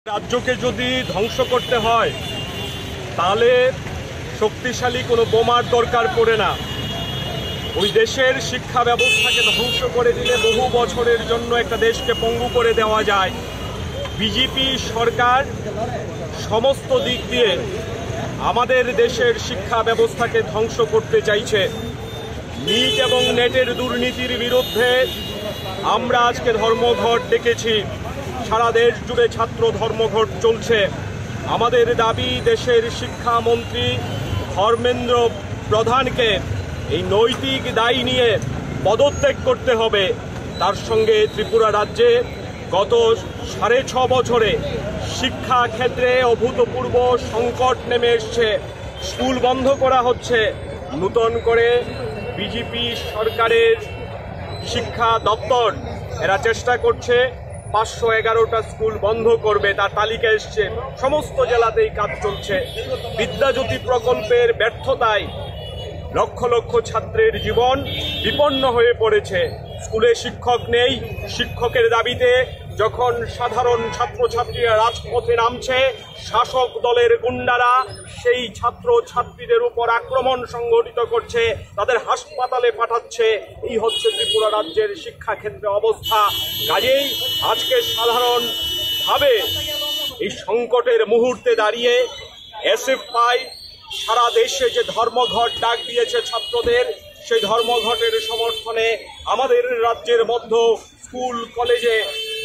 রাজ্যকে যদি ধ্বংস করতে হয় তাহলে শক্তিশালী কোনো বোমার দরকার পড়ে না। ওই দেশের শিক্ষা ব্যবস্থাকে ধ্বংস করে দিলে বহু বছরের জন্য একটা দেশকে পঙ্গু করে দেওয়া যায়। বিজেপি সরকার সমস্ত দিক দিয়ে আমাদের দেশের শিক্ষা ব্যবস্থাকে ধ্বংস করতে চাইছে। নিট এবং নেটের দুর্নীতির বিরুদ্ধে আমরা আজকে ধর্মঘট ডেকেছি। সারা দেশ জুড়ে ছাত্র ধর্মঘট চলছে। আমাদের দাবি দেশের শিক্ষামন্ত্রী ধর্মেন্দ্র প্রধানকে এই নৈতিক দায় নিয়ে পদত্যাগ করতে হবে। তার সঙ্গে ত্রিপুরা রাজ্যে গত 6.5 বছরে শিক্ষা ক্ষেত্রে অভূতপূর্ব সংকট নেমে এসছে। স্কুল বন্ধ করা হচ্ছে। নূতন করে বিজেপি সরকারের শিক্ষা দপ্তর এরা চেষ্টা করছে 511টা স্কুল বন্ধ করবে, তার তালিকা এসছে। সমস্ত জেলাতেই কাজ চলছে। বিদ্যাজ্যোতি প্রকল্পের ব্যর্থতায় লক্ষ লক্ষ ছাত্রের জীবন বিপন্ন হয়ে পড়েছে। স্কুলে শিক্ষক নেই। শিক্ষকের দাবিতে যখন সাধারণ ছাত্রছাত্রীরা রাজপথে নামছে, শাসক দলের গুন্ডারা সেই ছাত্র ছাত্রীদের উপর আক্রমণ সংঘটিত করছে, তাদের হাসপাতালে পাঠাচ্ছে। এই হচ্ছে ত্রিপুরা রাজ্যের শিক্ষাক্ষেত্রে অবস্থা। কাজেই আজকে সাধারণভাবে এই সংকটের মুহূর্তে দাঁড়িয়ে এসএফআই সারা দেশে যে ধর্মঘট ডাক দিয়েছে ছাত্রদের, সেই ধর্মঘটের সমর্থনে আমাদের রাজ্যের মধ্যে স্কুল, কলেজে,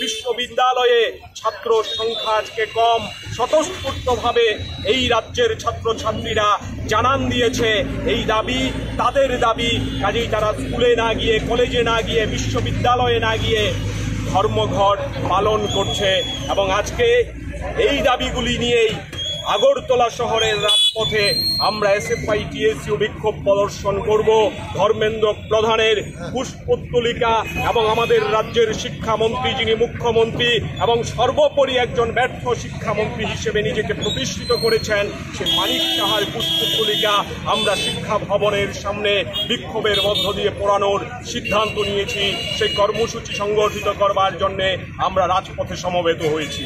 বিশ্ববিদ্যালয়ে ছাত্র সংখ্যা আজকে কম। স্বতঃস্ফূর্তভাবে এই রাজ্যের ছাত্রছাত্রীরা জানান দিয়েছে এই দাবি তাদের দাবি। কাজেই তারা স্কুলে না গিয়ে, কলেজে না গিয়ে, বিশ্ববিদ্যালয়ে না গিয়ে ধর্মঘট পালন করছে। এবং আজকে এই দাবিগুলি নিয়েই আগরতলা শহরের রাজপথে আমরা এসএফআই টিএসইউ বিক্ষোভ প্রদর্শন করব। ধর্মেন্দ্র প্রধানের পুষ্পোত্তলিকা এবং আমাদের রাজ্যের শিক্ষামন্ত্রী, যিনি মুখ্যমন্ত্রী এবং সর্বোপরি একজন ব্যর্থ শিক্ষামন্ত্রী হিসেবে নিজেকে প্রতিষ্ঠিত করেছেন, সে মানিক সাহার পুষ্পোত্তলিকা আমরা শিক্ষা ভবনের সামনে বিক্ষোভের মধ্য দিয়ে পোড়ানোর সিদ্ধান্ত নিয়েছি। সেই কর্মসূচি সংগঠিত করবার জন্যে আমরা রাজপথে সমবেত হয়েছি।